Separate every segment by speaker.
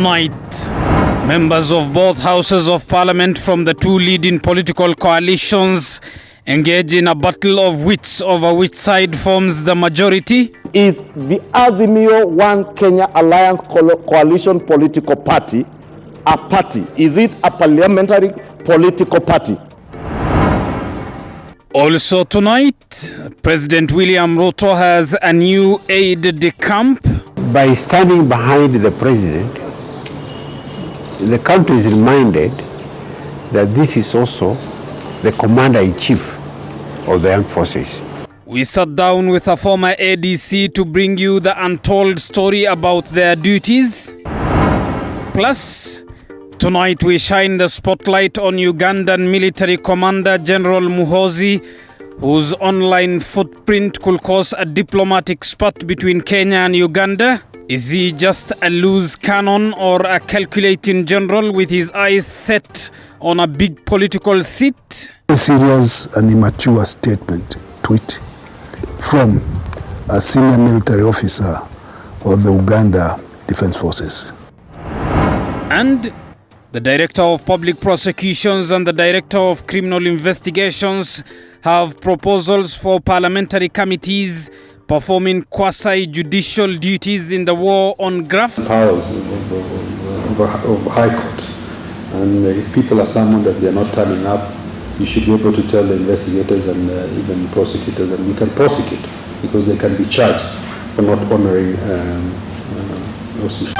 Speaker 1: Tonight, members of both houses of parliament from the two leading political coalitions engage in a battle of wits over which side forms the majority.
Speaker 2: Is the Azimio One Kenya Alliance Coalition political party a party? Is it a parliamentary political party?
Speaker 1: Also tonight, President William Ruto has a new aide de camp.
Speaker 3: By standing behind the president, the country is reminded that this is also the commander-in-chief of the armed forces.
Speaker 1: We sat down with a former ADC to bring you the untold story about their duties. Plus, tonight we shine the spotlight on Ugandan military commander General Muhoozi, whose online footprint could cause a diplomatic spat between Kenya and Uganda. Is he just a loose cannon or a calculating general with his eyes set on a big political seat?
Speaker 4: A serious and immature statement, tweet, from a senior military officer of the Uganda Defense Forces.
Speaker 1: And the Director of Public Prosecutions and the Director of Criminal Investigations have proposals for parliamentary committees performing quasi-judicial duties in the war on graft.
Speaker 5: Powers of High Court. And if people are summoned and they are not turning up, you should be able to tell the investigators and even prosecutors, and we can prosecute because they can be charged for not honoring those issues.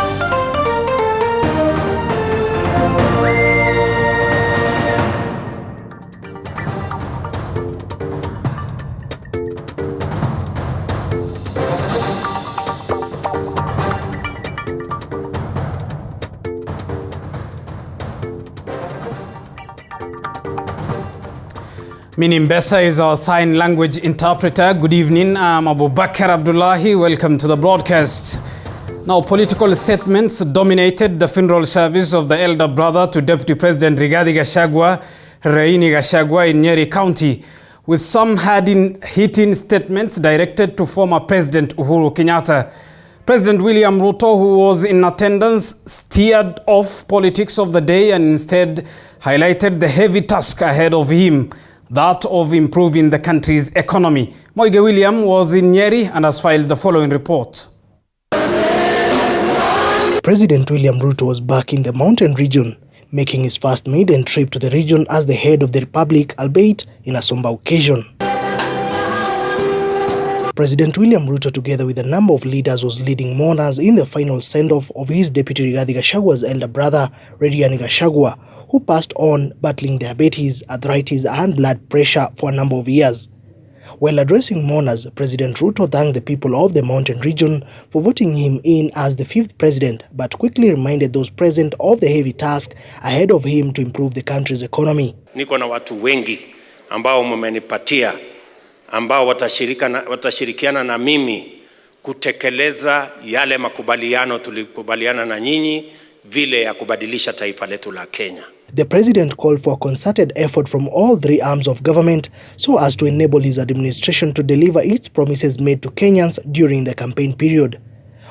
Speaker 1: Minimbesa is our sign language interpreter. Good evening, I'm Abu Bakr Abdullahi. Welcome to the broadcast. Now, political statements dominated the funeral service of the elder brother to Deputy President Rigathi Gachagua, Reriani Gachagua in Nyeri County, with some hitting statements directed to former President Uhuru Kenyatta. President William Ruto, who was in attendance, steered off politics of the day and instead highlighted the heavy task ahead of him, that of improving the country's economy. Moige William was in Nyeri and has filed the following report.
Speaker 6: President William Ruto was back in the mountain region, making his first maiden trip to the region as the head of the republic, albeit in a somber occasion. President William Ruto, together with a number of leaders, was leading mourners in the final send-off of his deputy Rigathi Gachagua's elder brother, Reriani Gachagua, who passed on battling diabetes, arthritis and blood pressure for a number of years. While addressing mourners, President Ruto thanked the people of the mountain region for voting him in as the fifth president, but quickly reminded those present of the heavy task ahead of him to improve the country's economy.
Speaker 7: Niko na watu wengi ambao mmenipatia, ambao watashirikiana na mimi kutekeleza yale makubaliano tulikubaliana na nyinyi vile ya kubadilisha taifa letu la Kenya.
Speaker 6: The president called for a concerted effort from all three arms of government so as to enable his administration to deliver its promises made to Kenyans during the campaign period.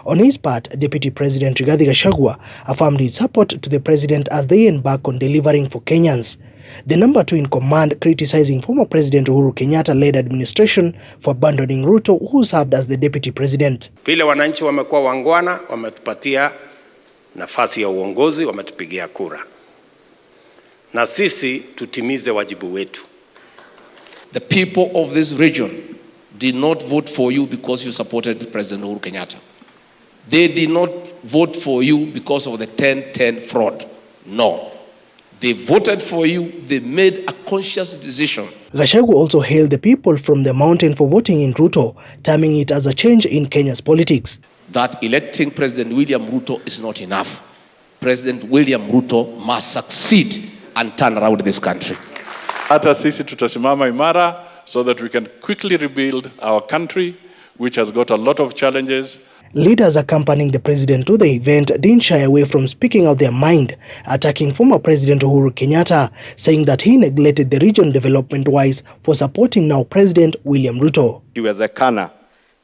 Speaker 6: On his part, Deputy President Rigathi Gachagua affirmed his support to the president as they embark on delivering for Kenyans. The number two in command criticizing former President Uhuru Kenyatta-led administration for abandoning Ruto, who served as the deputy president.
Speaker 7: Vile wananchi wamekuwa wangwana, wametupatia nafasi ya uongozi, wametupigia kura. Na sisi tutimize wajibu wetu.
Speaker 8: The people of this region did not vote for you because you supported President Uhuru Kenyatta. They did not vote for you because of the 10-10 fraud. No. They voted for you. They made a conscious decision.
Speaker 6: Gachagua also hailed the people from the mountain for voting in Ruto, terming it as a change in Kenya's politics.
Speaker 8: That electing President William Ruto is not enough. President William Ruto must succeed and turn around this country.
Speaker 9: Hata sisi tutasimama imara so that we can quickly rebuild our country, which has got a lot of challenges.
Speaker 6: Leaders accompanying the president to the event didn't shy away from speaking out their mind, attacking former President Uhuru Kenyatta, saying that he neglected the region development-wise for supporting now President William Ruto.
Speaker 2: Iwezekana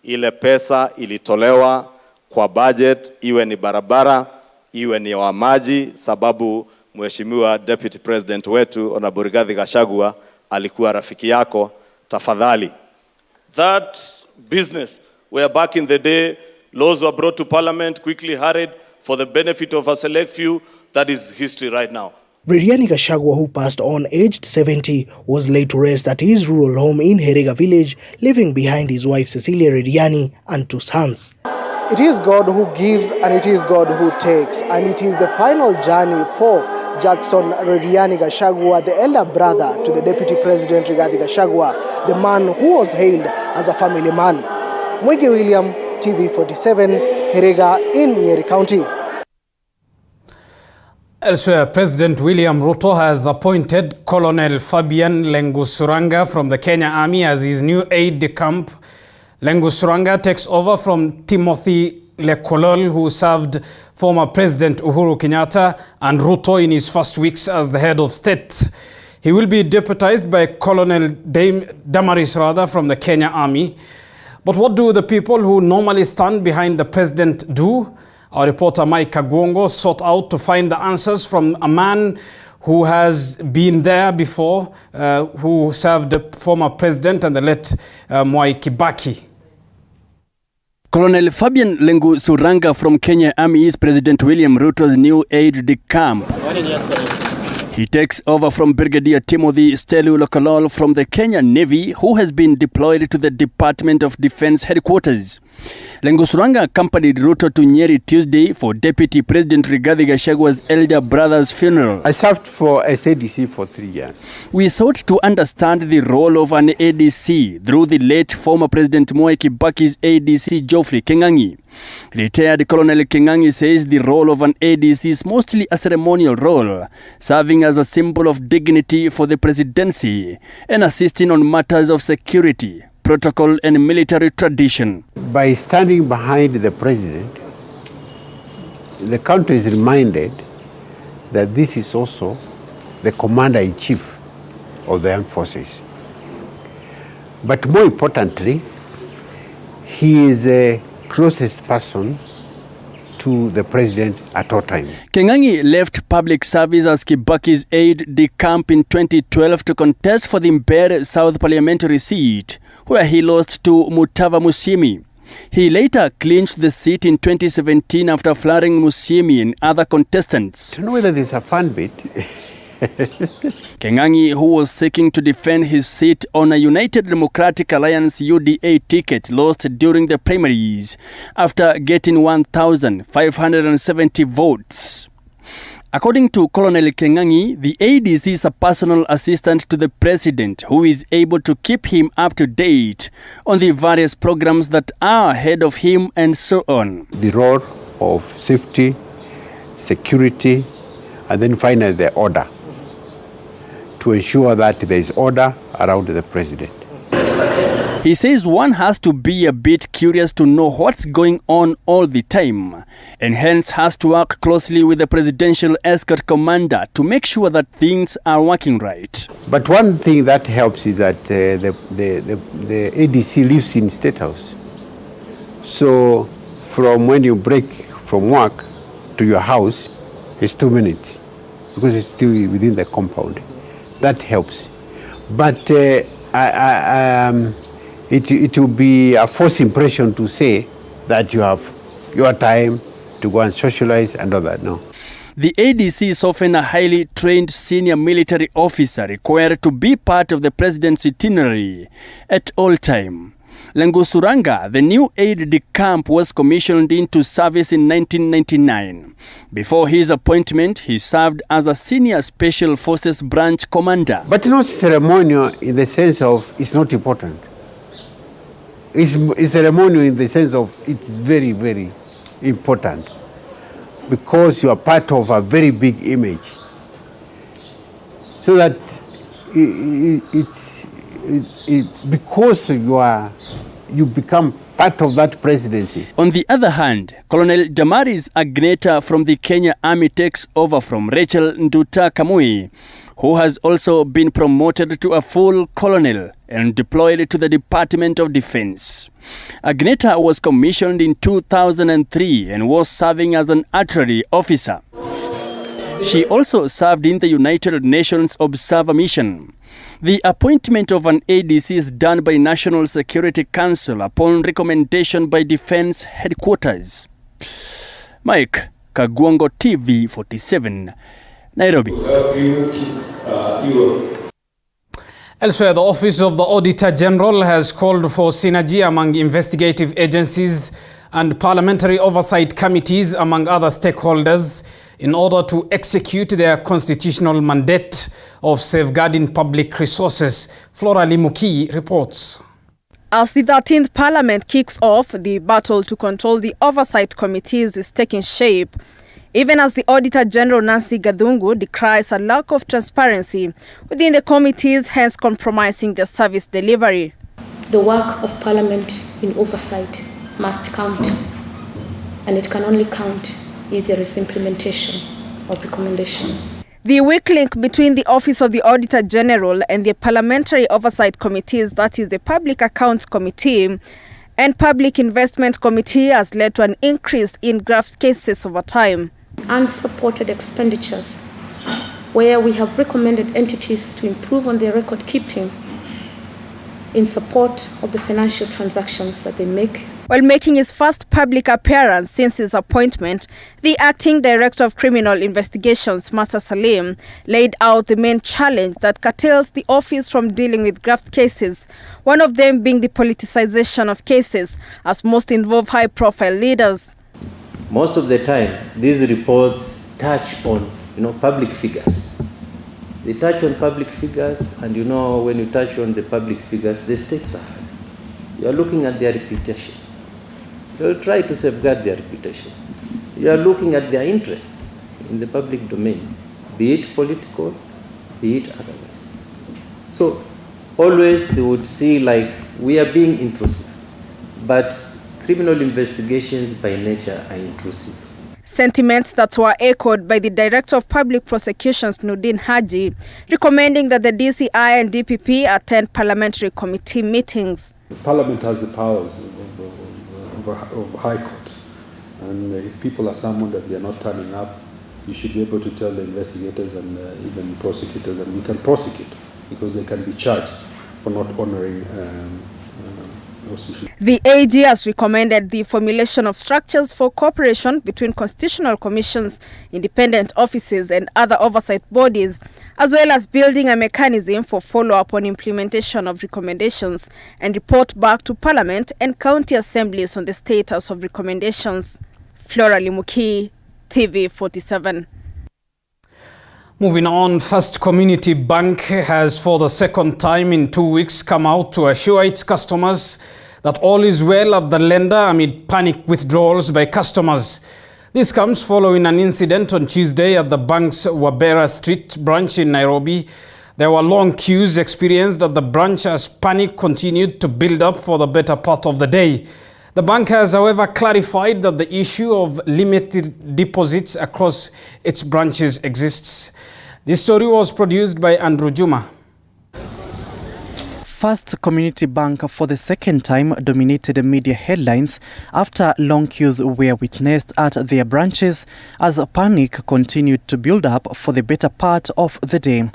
Speaker 2: ile pesa ilitolewa kwa budget, iwe ni barabara,
Speaker 10: iwe ni wa maji, sababu Mheshimiwa Deputy President wetu Honorable Rigathi Gachagua alikuwa rafiki yako. Tafadhali.
Speaker 11: That business where back in the day laws were brought to Parliament, quickly hurried for the benefit of a select few, that is history right now.
Speaker 6: Reriani Gachagua, who passed on aged 70, was laid to rest at his rural home in Herega village, leaving behind his wife Cecilia Reriani and 2 sons.
Speaker 12: It is God who gives and it is God who takes, and it is the final journey for Jackson Reriani Gachagua, the elder brother to the Deputy President Rigathi Gachagua, the man who was hailed as a family man. Mwege William, TV47, Herega in Nyeri County.
Speaker 1: Elsewhere, President William Ruto has appointed Colonel Fabian Lengusuranga from the Kenya Army as his new aide-de-camp. Lengusuranga takes over from Timothy Lekolol, who served former President Uhuru Kenyatta and Ruto in his first weeks as the head of state. He will be deputized by Colonel Damaris from the Kenya Army. But what do the people who normally stand behind the president do? Our reporter Mike Kagwongo sought out to find the answers from a man who has been there before, who served the former president and the late Mwai Kibaki.
Speaker 13: Colonel Fabian Lengusuranga from Kenya Army is President William Ruto's new aide-de-camp. He takes over from Brigadier Timothy Stelu Lokolol from the Kenyan Navy, who has been deployed to the Department of Defense headquarters. Lengusuranga accompanied Ruto to Nyeri Tuesday for Deputy President Rigathi Gachagua's elder brother's funeral.
Speaker 3: I served for SADC for 3 years.
Speaker 13: We sought to understand the role of an ADC through the late former President Mwai Kibaki's ADC Geoffrey Kengangi. Retired Colonel Kengangi says the role of an ADC is mostly a ceremonial role, serving as a symbol of dignity for the presidency and assisting on matters of security, protocol and military tradition.
Speaker 3: By standing behind the president, the country is reminded that this is also the commander-in-chief of the armed forces. But more importantly, he is a closest person to the president at all times.
Speaker 13: Kengangi left public service as Kibaki's aide-de-camp in 2012 to contest for the Mbeere South parliamentary seat, where he lost to Mutava Musyimi. He later clinched the seat in 2017 after flooring Musyimi and other contestants.
Speaker 3: I don't know whether this is a fun bit.
Speaker 13: Kengangi, who was seeking to defend his seat on a United Democratic Alliance UDA ticket, lost during the primaries after getting 1,570 votes. According to Colonel Kengangi, the ADC is a personal assistant to the president who is able to keep him up to date on the various programs that are ahead of him and so on.
Speaker 3: The role of safety, security, and then finally the order, to ensure that there is order around the president.
Speaker 13: He says one has to be a bit curious to know what's going on all the time, and hence has to work closely with the presidential escort commander to make sure that things are working right.
Speaker 3: But one thing that helps is that the ADC lives in State House. So from when you break from work to your house, it's 2 minutes, because it's still within the compound. That helps. But it will be a false impression to say that you have your time to go and socialize and all that. No.
Speaker 13: The ADC is often a highly trained senior military officer required to be part of the president's itinerary at all times. Lengusuranga, the new aide-de-camp, was commissioned into service in 1999. Before his appointment, he served as a senior Special Forces branch commander.
Speaker 3: But not ceremonial in the sense of it's not important. It's ceremonial in the sense of it's very, very important, because you are part of a very big image. So that because you become part of that presidency.
Speaker 13: On the other hand, Colonel Damaris Agneta from the Kenya Army takes over from Rachel Nduta Kamui, who has also been promoted to a full colonel and deployed to the Department of Defense. Agneta was commissioned in 2003 and was serving as an artillery officer. She also served in the United Nations Observer Mission. The appointment of an ADC is done by National Security Council upon recommendation by Defense Headquarters. Mike Kagwongo, TV 47, Nairobi.
Speaker 1: Elsewhere, the Office of the Auditor General has called for synergy among investigative agencies and parliamentary oversight committees, among other stakeholders, in order to execute their constitutional mandate of safeguarding public resources. Flora Limuki reports.
Speaker 14: As the 13th Parliament kicks off, the battle to control the oversight committees is taking shape, even as the Auditor General Nancy Gathungu decries a lack of transparency within the committees, hence compromising their service delivery.
Speaker 15: The work of Parliament in oversight must count, and it can only count if there is implementation of recommendations.
Speaker 14: The weak link between the Office of the Auditor General and the Parliamentary Oversight Committees, that is the Public Accounts Committee and Public Investment Committee, has led to an increase in graft cases over time.
Speaker 15: Unsupported expenditures, where we have recommended entities to improve on their record keeping in support of the financial transactions that they make.
Speaker 14: While making his first public appearance since his appointment, the Acting Director of Criminal Investigations, Masa Salim, laid out the main challenge that curtails the office from dealing with graft cases, one of them being the politicization of cases, as most involve high-profile leaders.
Speaker 16: Most of the time, these reports touch on, public figures. They touch on public figures, and when you touch on the public figures, the stakes are high. You are looking at their reputation. You will try to safeguard their reputation. You are looking at their interests in the public domain, be it political, be it otherwise. So always they would see like we are being intrusive, but criminal investigations by nature are intrusive.
Speaker 14: Sentiments that were echoed by the Director of Public Prosecutions, Nudin Haji, recommending that the DCI and DPP attend parliamentary committee meetings.
Speaker 5: Parliament has the powers of High Court, and if people are summoned and they are not turning up, you should be able to tell the investigators and even prosecutors, and we can prosecute because they can be charged for not honoring those issues.
Speaker 14: The aide has recommended the formulation of structures for cooperation between constitutional commissions, independent offices and other oversight bodies, as well as building a mechanism for follow-up on implementation of recommendations and report back to Parliament and county assemblies on the status of recommendations. Flora Limuki, TV 47.
Speaker 1: Moving on, First Community Bank has for the second time in 2 weeks come out to assure its customers that all is well at the lender amid panic withdrawals by customers. This comes following an incident on Tuesday at the bank's Wabera Street branch in Nairobi. There were long queues experienced at the branch as panic continued to build up for the better part of the day. The bank has, however, clarified that the issue of limited deposits across its branches exists. This story was produced by Andrew Juma.
Speaker 17: First Community Bank for the second time dominated media headlines after long queues were witnessed at their branches as panic continued to build up for the better part of the day.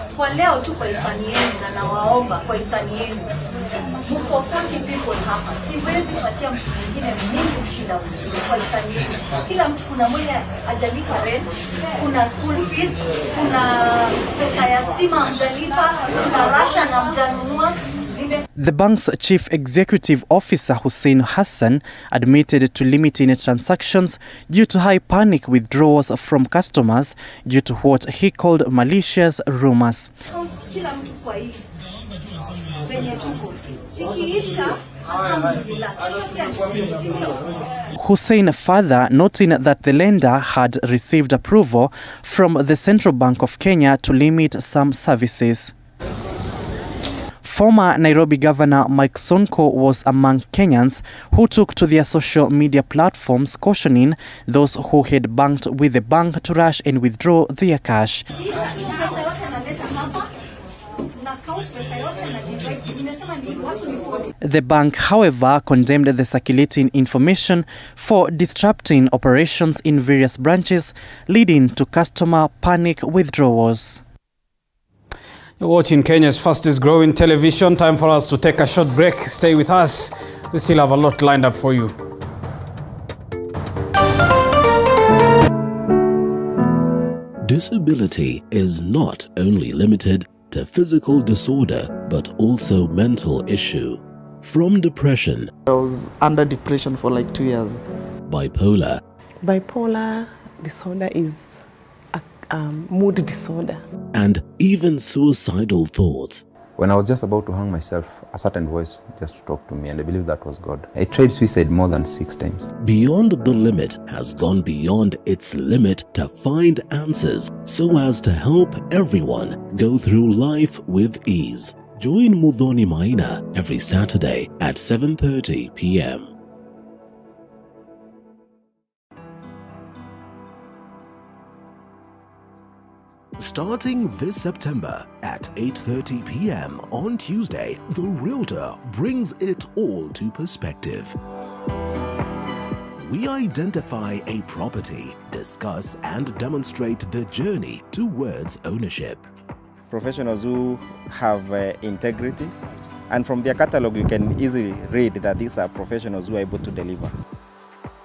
Speaker 18: Mko 40 people hapa. Siwezi patia mtu mwingine mimi kushinda kwa hisani. Kila mtu kuna mwenye hajalipa rent, kuna school fees, kuna pesa ya stima mjalipa, kuna ration na mjanunua.
Speaker 17: The bank's chief executive officer Hussein Hassan admitted to limiting transactions due to high panic withdrawals from customers due to what he called malicious rumors.
Speaker 18: Kila mtu kwa hii venye tuko.
Speaker 17: Hussein further noting that the lender had received approval from the Central Bank of Kenya to limit some services. Former Nairobi Governor Mike Sonko was among Kenyans who took to their social media platforms cautioning those who had banked with the bank to rush and withdraw their cash.
Speaker 18: na count pesa yote na divide. Nimesema ni watu ni 40.
Speaker 17: The bank, however, condemned the circulating information for disrupting operations in various branches, leading to customer panic withdrawals.
Speaker 1: You're watching Kenya's fastest growing television. Time for us to take a short break. Stay with us. We still have a lot lined up for you.
Speaker 19: Disability is not only limited to physical disorder, but also mental issue. From depression,
Speaker 20: I was under depression for like 2 years.
Speaker 19: Bipolar.
Speaker 20: Bipolar disorder is a mood disorder.
Speaker 19: And even suicidal thoughts.
Speaker 21: When I was just about to hang myself, a certain voice just talked to me, and I believe that was God. I tried suicide more than 6 times.
Speaker 19: Beyond the Limit has gone beyond its limit to find answers so as to help everyone go through life with ease. Join Muthoni Maina every Saturday at 7:30 p.m. Starting this September at 8:30 p.m. on Tuesday, The Realtor brings it all to perspective. We identify a property, discuss and demonstrate the journey towards ownership.
Speaker 22: Professionals who have integrity, and from their catalog you can easily read that these are professionals who are able to deliver.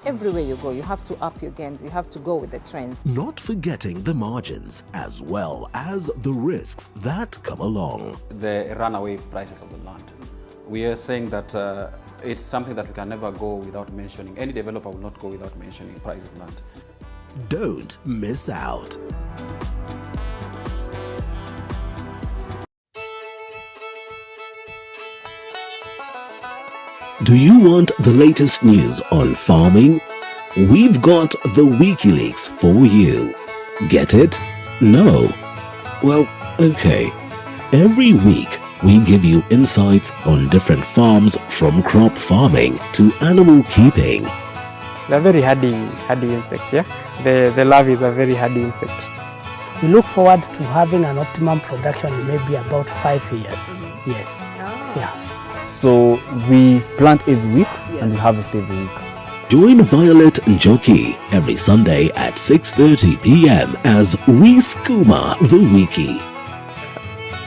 Speaker 23: Everywhere you go, you have to up your games, you have to go with the trends.
Speaker 19: Not forgetting the margins as well as the risks that come along.
Speaker 24: The runaway prices of the land. We are saying that it's something that we can never go without mentioning. Any developer will not go without mentioning price of land.
Speaker 19: Don't miss out. Do you want the latest news on farming? We've got the WikiLeaks for you. Get it? No? Well, okay. Every week, we give you insights on different farms, from crop farming to animal keeping.
Speaker 25: They're very hardy insects, yeah? The larvae is a very hardy insect.
Speaker 26: We look forward to having an optimum production in maybe about 5 years. Yes. Yeah.
Speaker 27: So we plant every week and we harvest every week.
Speaker 19: Join Violet Njoki every Sunday at 6:30 p.m. as we skooma the wiki.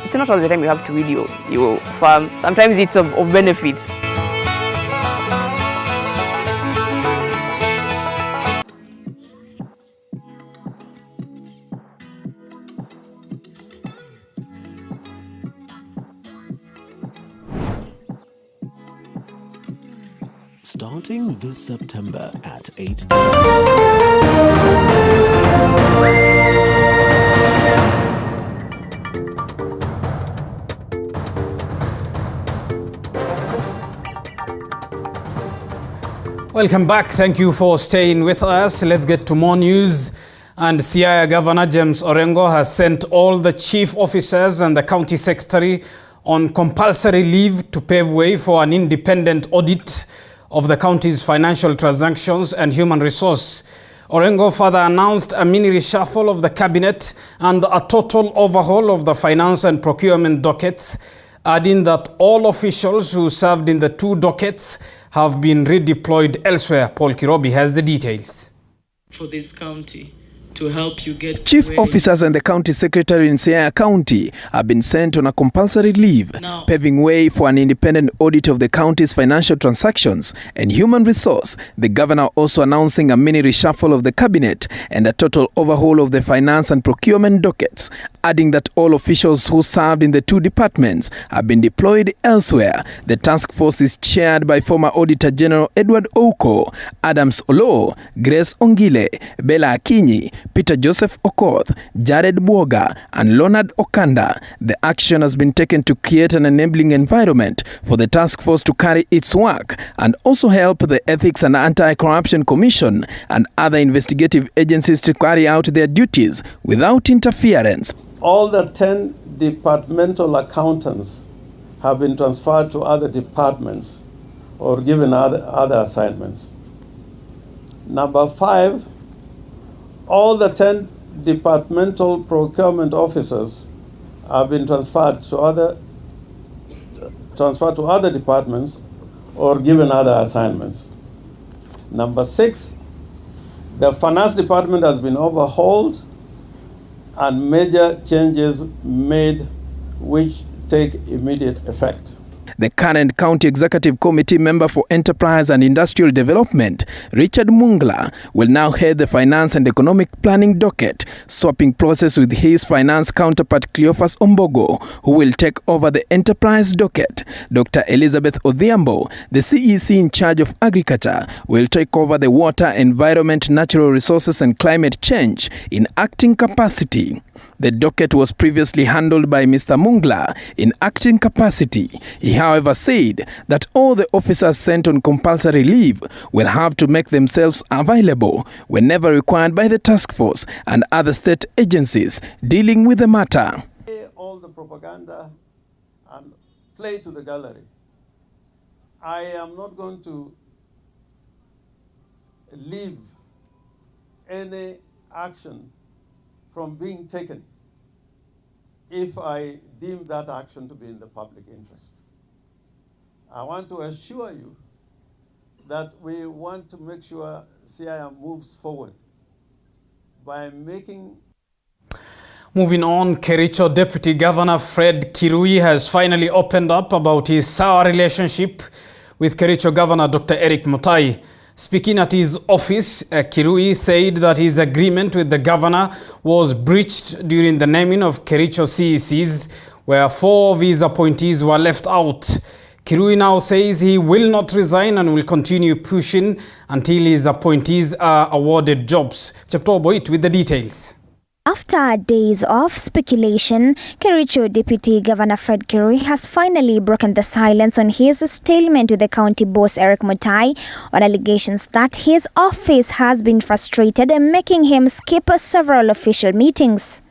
Speaker 28: It's not all the time you have to read your farm. Sometimes it's of benefit.
Speaker 19: Starting this September at 8.
Speaker 1: Welcome back. Thank you for staying with us. Let's get to more news. And Siaya Governor James Orengo has sent all the chief officers and the county secretary on compulsory leave to pave way for an independent audit of the county's financial transactions and human resource. Orengo further announced a mini reshuffle of the cabinet and a total overhaul of the finance and procurement dockets, adding that all officials who served in the 2 dockets have been redeployed elsewhere. Paul Kirobi has the details.
Speaker 29: For this county to help you get
Speaker 30: chief officers and the county secretary in Siaya County have been sent on a compulsory leave, paving way for an independent audit of the county's financial transactions and human resource. The governor also announcing a mini reshuffle of the cabinet and a total overhaul of the finance and procurement dockets, adding that all officials who served in the 2 departments have been deployed elsewhere. The task force is chaired by former Auditor General Edward Oko, Adams Olo, Grace Ongile, Bella Akinyi, Peter Joseph Okoth, Jared Bwoga, and Leonard Okanda. The action has been taken to create an enabling environment for the task force to carry its work and also help the Ethics and Anti-Corruption Commission and other investigative agencies to carry out their duties without interference.
Speaker 31: All the 10 departmental accountants have been transferred to other departments or given other assignments. Number 5, all the 10 departmental procurement officers have been transferred to other departments or given other assignments. Number 6, the finance department has been overhauled and major changes made which take immediate effect.
Speaker 30: The current County Executive Committee member for Enterprise and Industrial Development, Richard Mungla, will now head the Finance and Economic Planning docket, swapping process with his finance counterpart Cleophas Ombogo, who will take over the Enterprise docket. Dr. Elizabeth Odhiambo, the CEC in charge of agriculture, will take over the Water, Environment, Natural Resources and Climate Change in acting capacity. The docket was previously handled by Mr. Mungla in acting capacity. He, however, said that all the officers sent on compulsory leave will have to make themselves available whenever required by the task force and other state agencies dealing with the matter.
Speaker 31: All the propaganda and play to the gallery. I am not going to leave any action from being taken if I deem that action to be in the public interest. I want to assure you that we want to make sure CIM moves forward by making...
Speaker 1: Moving on, Kericho Deputy Governor Fred Kirui has finally opened up about his sour relationship with Kericho Governor Dr. Eric Mutai. Speaking at his office, Kirui said that his agreement with the governor was breached during the naming of Kericho CECs, where 4 of his appointees were left out. Kirui now says he will not resign and will continue pushing until his appointees are awarded jobs. Chapter Boit with the details.
Speaker 2: After days of speculation, Kericho Deputy Governor Fred Kirui has finally broken the silence on his stalemate with the county boss Eric Mutai on allegations that his office has been frustrated, making him skip several official meetings.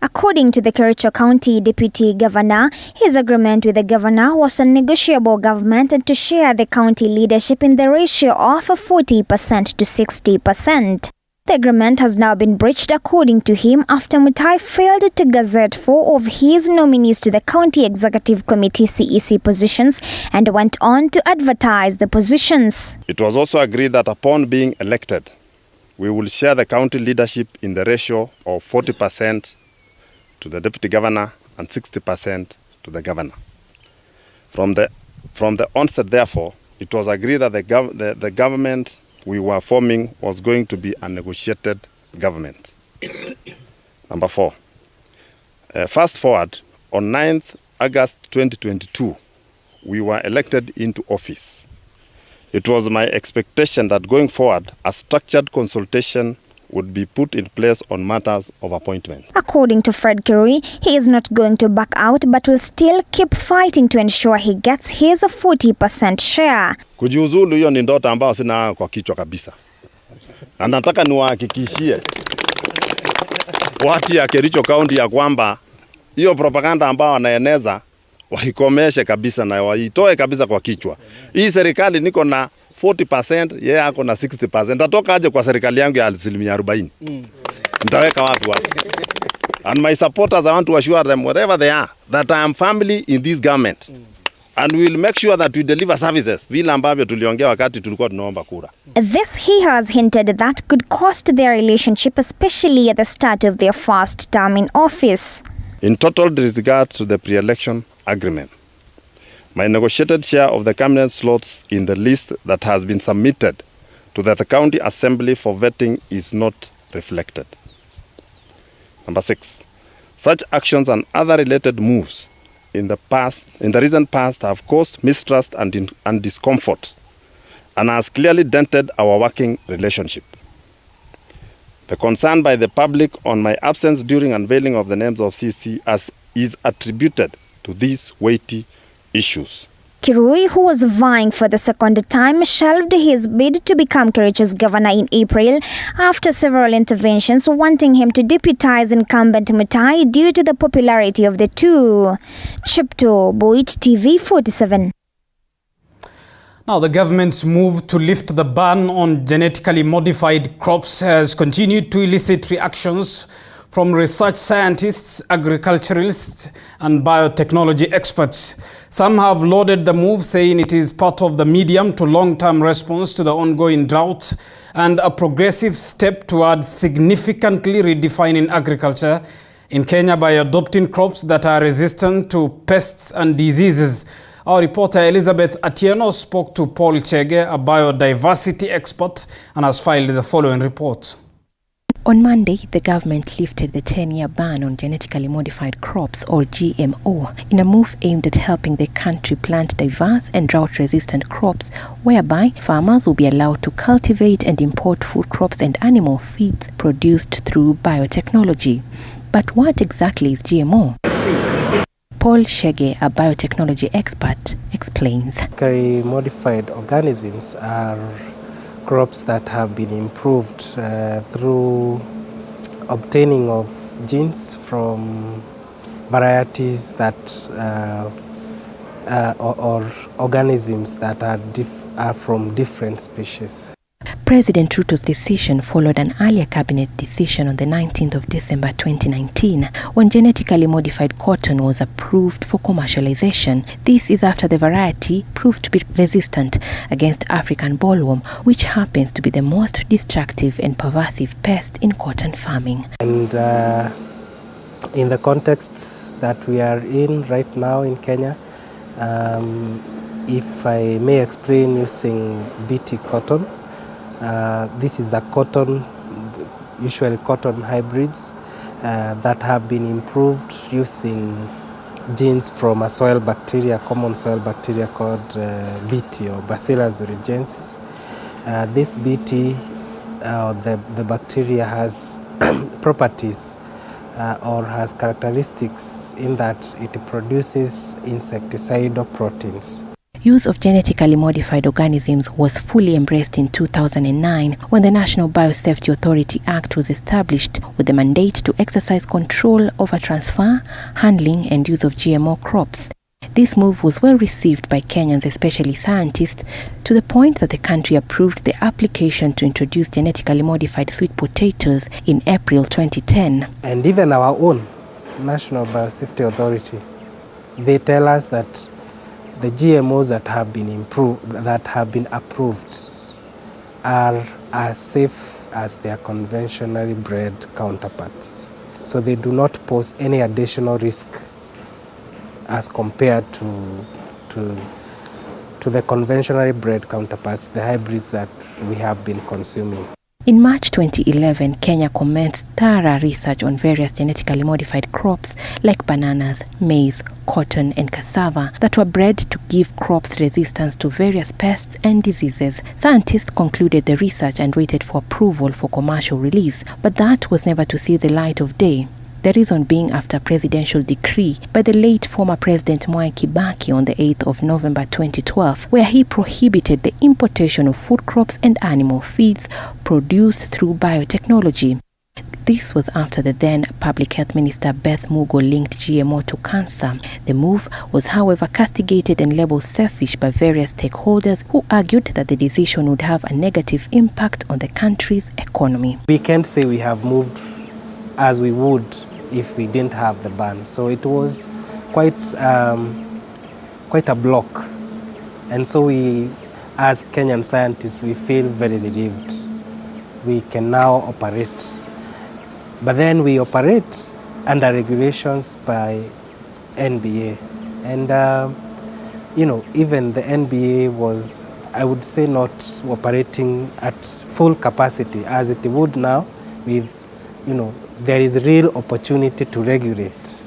Speaker 2: According to the Kericho County Deputy Governor, his agreement with the governor was a negotiable government and to share the county leadership in the ratio of 40% to 60%. The agreement has now been breached, according to him, after Mutai failed to gazette 4 of his nominees to the County Executive Committee CEC positions and went on to advertise the positions.
Speaker 3: It was also agreed that upon being elected, we will share the county leadership in the ratio of 40% to the Deputy Governor and 60% to the Governor. From the onset, therefore, it was agreed that the government we were forming was going to be a negotiated government. Number 4. Fast forward, on 9th August 2022, we were elected into office. It was my expectation that going forward, a structured consultation would be put in place on matters of appointment.
Speaker 2: According to Fred Kirui, he is not going to back out but will still keep fighting to ensure he gets his 40% share.
Speaker 3: Kujiuzulu hiyo ni ndoto ambayo sina kwa kichwa kabisa. Na nataka niwahakikishie watu ya Kericho County ya kwamba hiyo propaganda ambayo wanaeneza waikomeshe kabisa na waitoe kabisa kwa kichwa. Hii serikali niko na 40%, yeye ako na 60%. Natoka aje kwa serikali yangu ya 40%? Nitaweka watu wapi? And my supporters, I want to assure them, wherever they are, that I am family in this government. And we will make sure that we deliver services vile ambavyo tuliongea wakati tulikuwa tunaomba kura.
Speaker 2: This he has hinted that could cost their relationship, especially at the start of their first term in office.
Speaker 3: In total disregard to the pre-election agreement, my negotiated share of the cabinet slots in the list that has been submitted to the county assembly for vetting is not reflected. Number 6, such actions and other related moves in the recent past have caused mistrust and discomfort and has clearly dented our working relationship. The concern by the public on my absence during unveiling of the names of CC is attributed to these weighty issues.
Speaker 2: Kirui, who was vying for the second time, shelved his bid to become Kericho's governor in April after several interventions wanting him to deputize incumbent Mutai due to the popularity of the two. Chapter Boit TV 47.
Speaker 1: Now, the government's move to lift the ban on genetically modified crops has continued to elicit reactions from research scientists, agriculturalists, and biotechnology experts. Some have lauded the move, saying it is part of the medium to long-term response to the ongoing drought and a progressive step towards significantly redefining agriculture in Kenya by adopting crops that are resistant to pests and diseases. Our reporter Elizabeth Atieno spoke to Paul Chege, a biodiversity expert, and has filed the following report.
Speaker 4: On Monday, the government lifted the 10-year ban on genetically modified crops, or GMO, in a move aimed at helping the country plant diverse and drought-resistant crops, whereby farmers will be allowed to cultivate and import food crops and animal feeds produced through biotechnology. But what exactly is GMO? Paul Chege, a biotechnology expert, explains.
Speaker 6: Genetically modified organisms are crops that have been improved through obtaining of genes from varieties that or organisms that are from different species.
Speaker 4: President Ruto's decision followed an earlier cabinet decision on the 19th of December 2019 when genetically modified cotton was approved for commercialization. This is after the variety proved to be resistant against African bollworm, which happens to be the most destructive and pervasive pest in cotton farming.
Speaker 6: And in the context that we are in right now in Kenya, if I may explain using BT cotton, this is a cotton, usually cotton hybrids that have been improved using genes from a soil bacteria, common soil bacteria called BT or Bacillus thuringiensis. This BT, the bacteria has properties or has characteristics in that it produces insecticidal proteins.
Speaker 4: Use of genetically modified organisms was fully embraced in 2009 when the National Biosafety Authority Act was established with the mandate to exercise control over transfer, handling and use of GMO crops. This move was well received by Kenyans, especially scientists, to the point that the country approved the application to introduce genetically modified sweet potatoes in April 2010.
Speaker 6: And even our own National Biosafety Authority, they tell us that the GMOs that have been approved are as safe as their conventionally bred counterparts. So they do not pose any additional risk as compared to the conventionally bred counterparts, the hybrids that we have been consuming.
Speaker 4: In March 2011, Kenya commenced thorough research on various genetically modified crops like bananas, maize, cotton and cassava that were bred to give crops resistance to various pests and diseases. Scientists concluded the research and waited for approval for commercial release, but that was never to see the light of day. The reason being after presidential decree by the late former President Mwai Kibaki on the 8th of November 2012, where he prohibited the importation of food crops and animal feeds produced through biotechnology. This was after the then Public Health Minister Beth Mugo linked GMO to cancer. The move was, however, castigated and labeled selfish by various stakeholders who argued that the decision would have a negative impact on the country's economy.
Speaker 6: We can't say we have moved as we would if we didn't have the ban. So it was quite a block. And so we, as Kenyan scientists, we feel very relieved. We can now operate. But then we operate under regulations by NBA. And, even the NBA was, I would say, not operating at full capacity as it would now with, there is real opportunity to regulate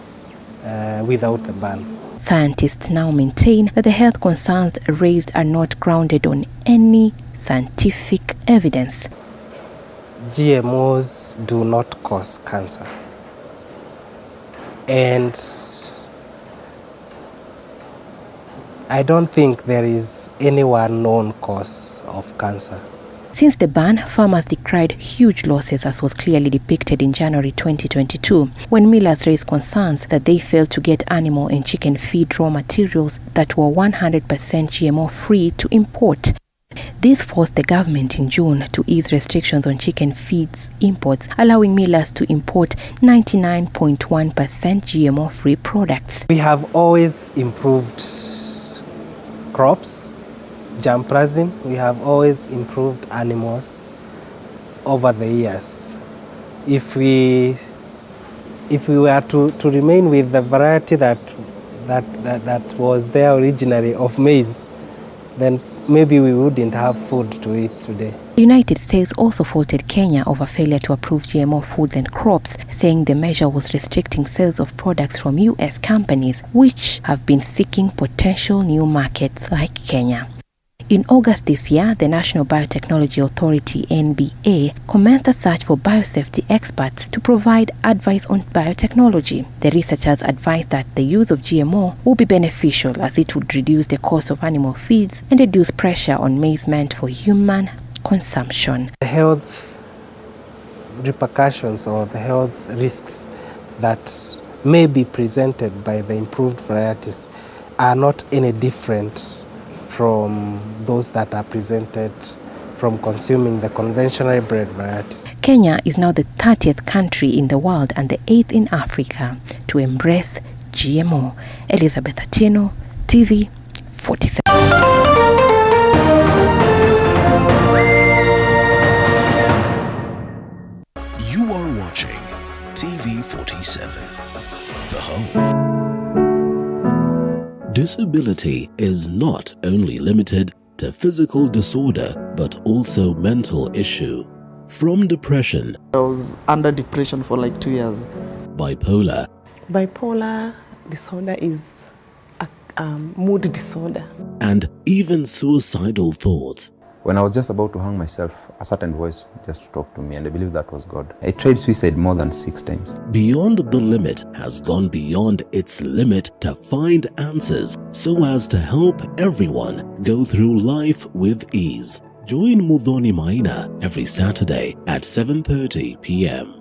Speaker 6: without the ban.
Speaker 4: Scientists now maintain that the health concerns raised are not grounded on any scientific evidence.
Speaker 6: GMOs do not cause cancer. And I don't think there is any one known cause of cancer.
Speaker 4: Since the ban, farmers decried huge losses, as was clearly depicted in January 2022, when millers raised concerns that they failed to get animal and chicken feed raw materials that were 100% GMO-free to import. This forced the government in June to ease restrictions on chicken feeds imports, allowing millers to import 99.1% GMO-free products.
Speaker 6: We have always improved crops, germplasm. We have always improved animals over the years. If we were to remain with the variety that was there originally of maize, then maybe we wouldn't have food to eat today.
Speaker 4: The United States also faulted Kenya over failure to approve GMO foods and crops, saying the measure was restricting sales of products from U.S. companies, which have been seeking potential new markets like Kenya. In August this year, the National Biotechnology Authority, NBA, commenced a search for biosafety experts to provide advice on biotechnology. The researchers advised that the use of GMO would be beneficial as it would reduce the cost of animal feeds and reduce pressure on maize meant for human consumption.
Speaker 6: The health repercussions or the health risks that may be presented by the improved varieties are not any different from those that are presented from consuming the conventionally bred varieties.
Speaker 4: Kenya is now the 30th country in the world and the 8th in Africa to embrace GMO. Elizabeth Atieno, TV 47.
Speaker 19: You are watching TV 47, the home. Disability is not only limited to physical disorder, but also mental issue. From depression,
Speaker 20: I was under depression for like 2 years.
Speaker 19: Bipolar.
Speaker 20: Bipolar disorder is a mood disorder.
Speaker 19: And even suicidal thoughts.
Speaker 21: When I was just about to hang myself, a certain voice just talked to me, and I believe that was God. I tried suicide more than 6 times.
Speaker 19: Beyond the Limit has gone beyond its limit to find answers so as to help everyone go through life with ease. Join Muthoni Maina every Saturday at 7:30 p.m.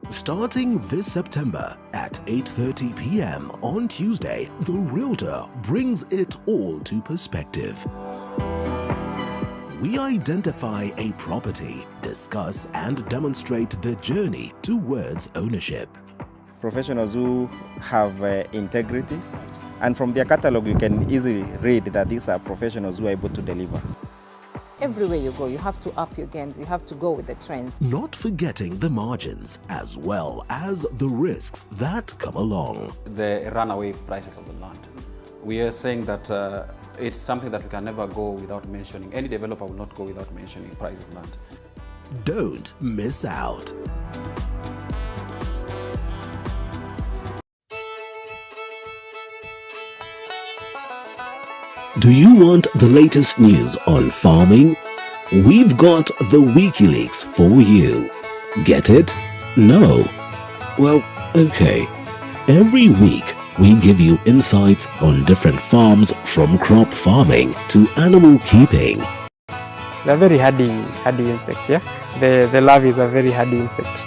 Speaker 19: Starting this September at 8:30 p.m. on Tuesday, The Realtor brings it all to perspective. We identify a property, discuss and demonstrate the journey towards ownership.
Speaker 22: Professionals who have integrity, and from their catalog you can easily read that these are professionals who are able to deliver.
Speaker 23: Everywhere you go, you have to up your games, you have to go with the trends.
Speaker 19: Not forgetting the margins as well as the risks that come along.
Speaker 24: The runaway prices of the land. We are saying that it's something that we can never go without mentioning. Any developer will not go without mentioning price of land.
Speaker 19: Don't miss out. Do you want the latest news on farming? We've got the WikiLeaks for you. Get it? No? Well, okay. Every week, we give you insights on different farms, from crop farming to animal keeping.
Speaker 25: They're very hardy insects, yeah? The larvae is a very hardy insect.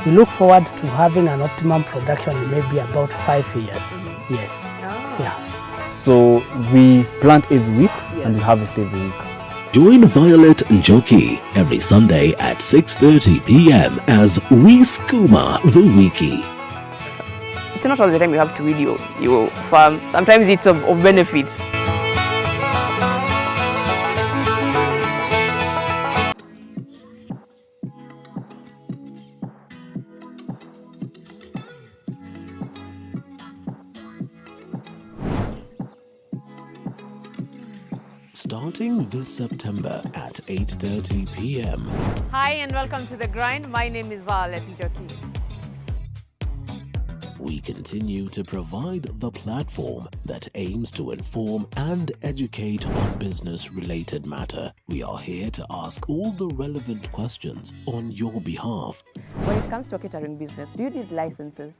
Speaker 26: We look forward to having an optimum production in maybe about 5 years. Yes. Yeah.
Speaker 27: So we plant every week and we harvest every week.
Speaker 19: Join Violet Njoki every Sunday at 6:30 p.m. as we skooma the wiki.
Speaker 28: It's not all the time you have to read your farm. Sometimes it's of benefit.
Speaker 19: Starting this September at 8:30 p.m.
Speaker 28: Hi and welcome to The Grind. My name is Violet Njoki.
Speaker 19: We continue to provide the platform that aims to inform and educate on business-related matter. We are here to ask all the relevant questions on your behalf.
Speaker 28: When it comes to a catering business, do you need licenses?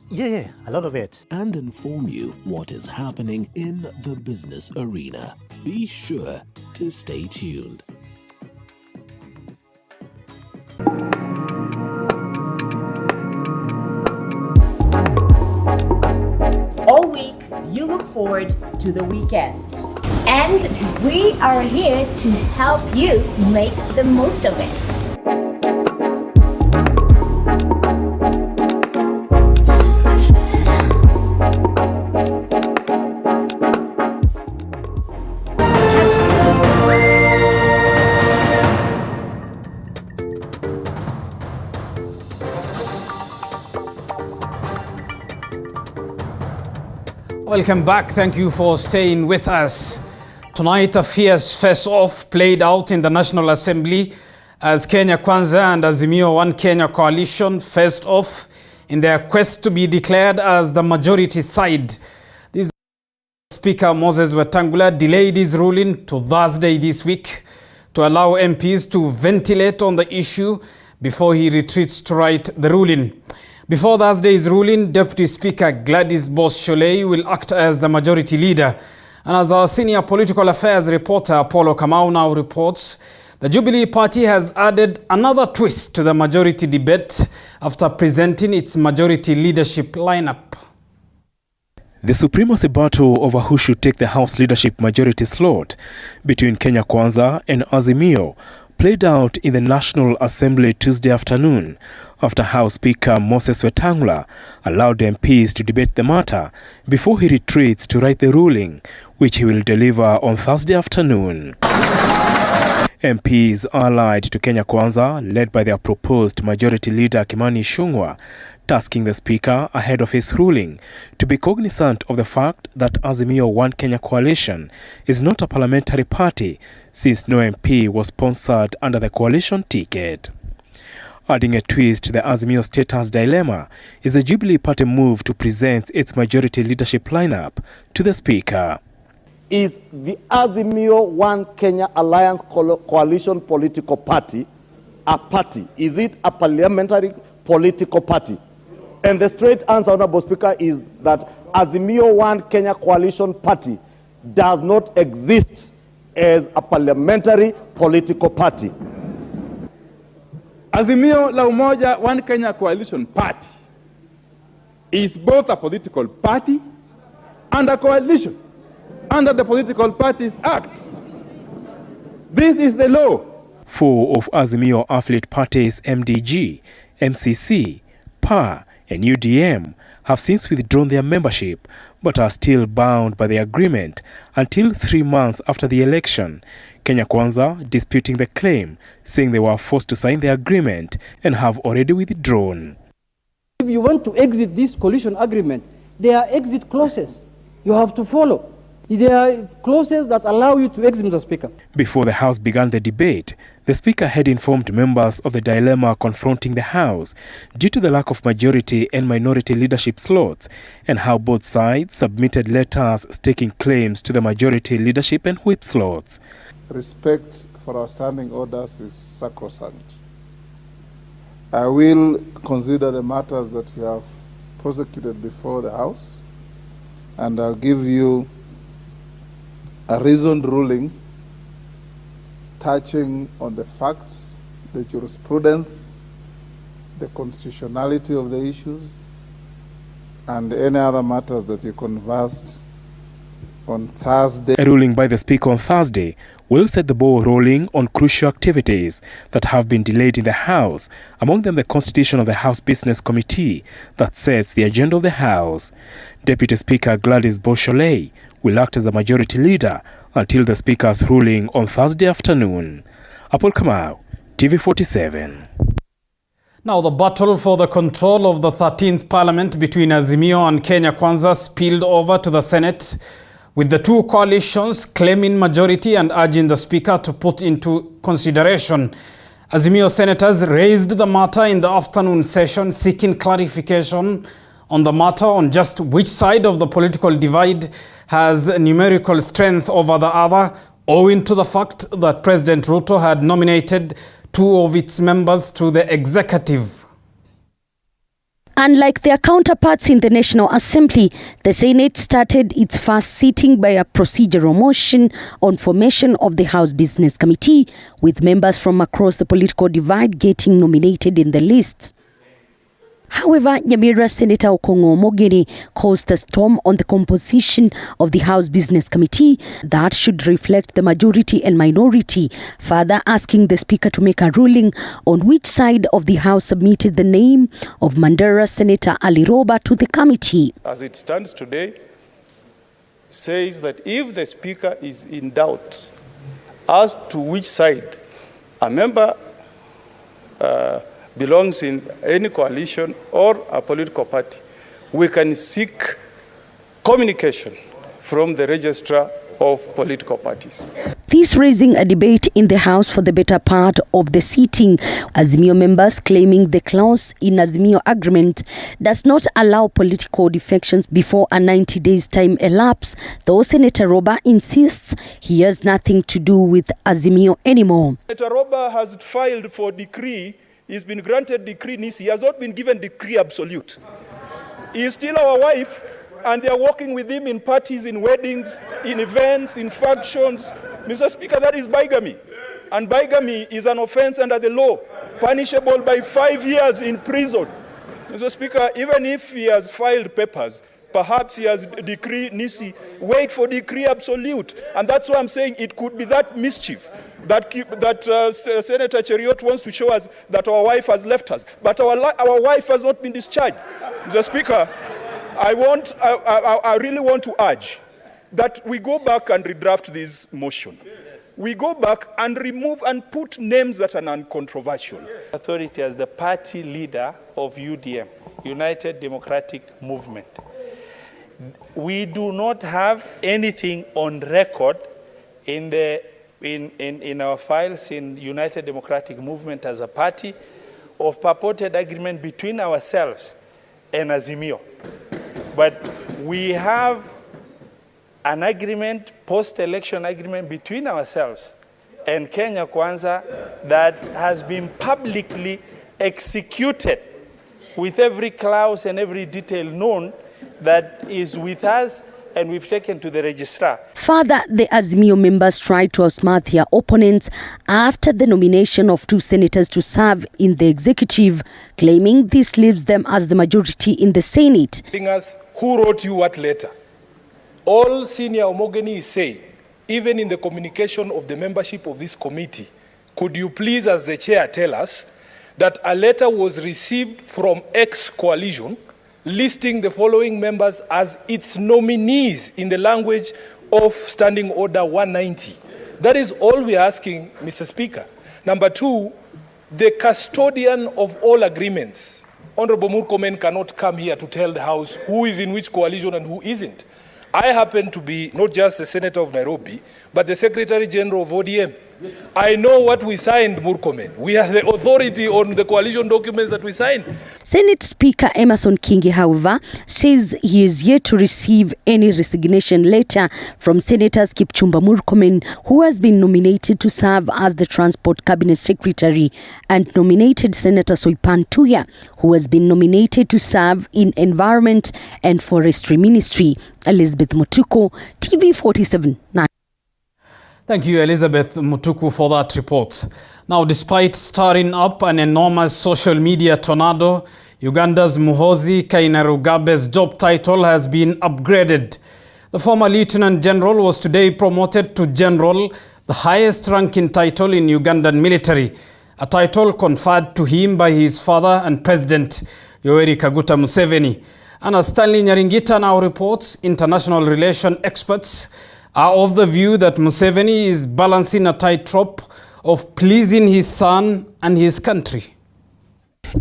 Speaker 5: Yeah, a lot of it.
Speaker 19: And inform you what is happening in the business arena. Be sure to stay tuned.
Speaker 7: look forward to the weekend. And we are here to help you make the most of it.
Speaker 1: Welcome back. Thank you for staying with us. Tonight, a fierce face-off played out in the National Assembly as Kenya Kwanza and Azimio One Kenya coalition faced off in their quest to be declared as the majority side. This Speaker Moses Wetangula delayed his ruling to Thursday this week to allow MPs to ventilate on the issue before he retreats to write the ruling. Before Thursday's ruling, Deputy Speaker Gladys Boss-Sholei will act as the majority leader. And as our senior political affairs reporter Apollo Kamau now reports, the Jubilee Party has added another twist to the majority debate after presenting its majority leadership lineup.
Speaker 8: The supremacy battle over who should take the House leadership majority slot between Kenya Kwanza and Azimio played out in the National Assembly Tuesday afternoon after House Speaker Moses Wetangula allowed MPs to debate the matter before he retreats to write the ruling, which he will deliver on Thursday afternoon. MPs allied to Kenya Kwanza, led by their proposed majority leader Kimani Ichung'wah, tasking the Speaker ahead of his ruling to be cognizant of the fact that Azimio One Kenya coalition is not a parliamentary party since no MP was sponsored under the coalition ticket. Adding a twist to the Azimio status dilemma is the Jubilee Party move to present its majority leadership lineup to the Speaker.
Speaker 9: Is the Azimio One Kenya Alliance Coalition political party a party? Is it a parliamentary political party? And the straight answer, Honorable Speaker, is that Azimio One Kenya Coalition Party does not exist as a parliamentary political party.
Speaker 10: Azimio la Umoja One Kenya Coalition Party is both a political party and a coalition under the Political Parties Act. This is the law.
Speaker 8: Four of Azimio affiliate parties, MDG, MCC, PAR, and UDM, have since withdrawn their membership but are still bound by the agreement until 3 months after the election. Kenya Kwanza disputing the claim, saying they were forced to sign the agreement and have already withdrawn.
Speaker 11: If you want to exit this coalition agreement, there are exit clauses you have to follow. There are clauses that allow you to exit, Mr. Speaker.
Speaker 8: Before the House began the debate, the Speaker had informed members of the dilemma confronting the House due to the lack of majority and minority leadership slots and how both sides submitted letters staking claims to the majority leadership and whip slots.
Speaker 31: Respect for our standing orders is sacrosanct. I will consider the matters that you have prosecuted before the House, and I'll give you a reasoned ruling touching on the facts, the jurisprudence, the constitutionality of the issues, and any other matters that you conversed on Thursday.
Speaker 8: A ruling by the Speaker on Thursday will set the ball rolling on crucial activities that have been delayed in the House, among them the constitution of the House Business Committee that sets the agenda of the House. Deputy Speaker Gladys Boss-Sholei will act as a majority leader until the Speaker's ruling on Thursday afternoon. Apol Kamau, TV47.
Speaker 1: Now, the battle for the control of the 13th Parliament between Azimio and Kenya Kwanza spilled over to the Senate, with the two coalitions claiming majority and urging the Speaker to put into consideration. Azimio senators raised the matter in the afternoon session, seeking clarification on the matter on just which side of the political divide has numerical strength over the other, owing to the fact that President Ruto had nominated two of its members to the executive.
Speaker 12: Unlike their counterparts in the National Assembly, the Senate started its first sitting by a procedural motion on formation of the House Business Committee, with members from across the political divide getting nominated in the lists. However, Nyamira Senator Okongo Omogeni caused a storm on the composition of the House Business Committee that should reflect the majority and minority, further asking the Speaker to make a ruling on which side of the House submitted the name of Mandera Senator Ali Roba to the committee.
Speaker 2: As it stands today, says that if the Speaker is in doubt as to which side a member belongs in any coalition or a political party, we can seek communication from the registrar of political parties.
Speaker 12: This raising a debate in the House for the better part of the sitting. Azimio members claiming the clause in Azimio agreement does not allow political defections before a 90 days time elapse, though Senator Roba insists he has nothing to do with Azimio anymore.
Speaker 2: Senator Roba has filed for decree. He's been granted decree Nisi. He has not been given decree absolute. He is still our wife, and they are working with him in parties, in weddings, in events, in functions. Mr. Speaker, that is bigamy. And bigamy is an offense under the law, punishable by 5 years in prison. Mr. Speaker, even if he has filed papers, perhaps he has decree Nisi, wait for decree absolute. And that's why I'm saying it could be that mischief that Senator Cheriot wants to show us that our wife has left us. But our wife has not been discharged. Mr. Speaker, I really want to urge that we go back and redraft this motion. We go back and remove and put names that are non-controversial.
Speaker 3: Authority as the party leader of UDM, United Democratic Movement. We do not have anything on record in our files in United Democratic Movement as a party of purported agreement between ourselves and Azimio. But we have an agreement, post-election agreement between ourselves and Kenya Kwanza that has been publicly executed with every clause and every detail known that is with us, and we've taken to the registrar.
Speaker 12: Further, the Azimio members tried to outsmart their opponents after the nomination of 2 senators to serve in the executive, claiming this leaves them as the majority in the Senate.
Speaker 3: Who wrote you what letter? All Senior Omogeni is saying, even in the communication of the membership of this committee, could you please, as the chair, tell us that a letter was received from X coalition listing the following members as its nominees in the language of Standing Order 190. That is all we are asking, Mr. Speaker. Number 2, the custodian of all agreements, Honorable Murkomen, cannot come here to tell the House who is in which coalition and who isn't. I happen to be not just the Senator of Nairobi, but the Secretary General of ODM. I know what we signed, Murkomen. We have the authority on the coalition documents that we signed.
Speaker 12: Senate Speaker Emerson Kingi, however, says he is yet to receive any resignation letter from Senators Kipchumba Murkomen, who has been nominated to serve as the Transport Cabinet Secretary, and nominated Senator Soipan Tuya, who has been nominated to serve in Environment and Forestry Ministry. Elizabeth Mutuku, TV47.
Speaker 1: Thank you, Elizabeth Mutuku, for that report. Now, despite stirring up an enormous social media tornado, Uganda's Muhoozi Kainerugabe's job title has been upgraded. The former Lieutenant General was today promoted to General, the highest ranking title in Ugandan military, a title conferred to him by his father and President Yoweri Kaguta Museveni. And as Stanley Nyaringita now reports, international relation experts are of the view that Museveni is balancing a tightrope of pleasing his son and his country.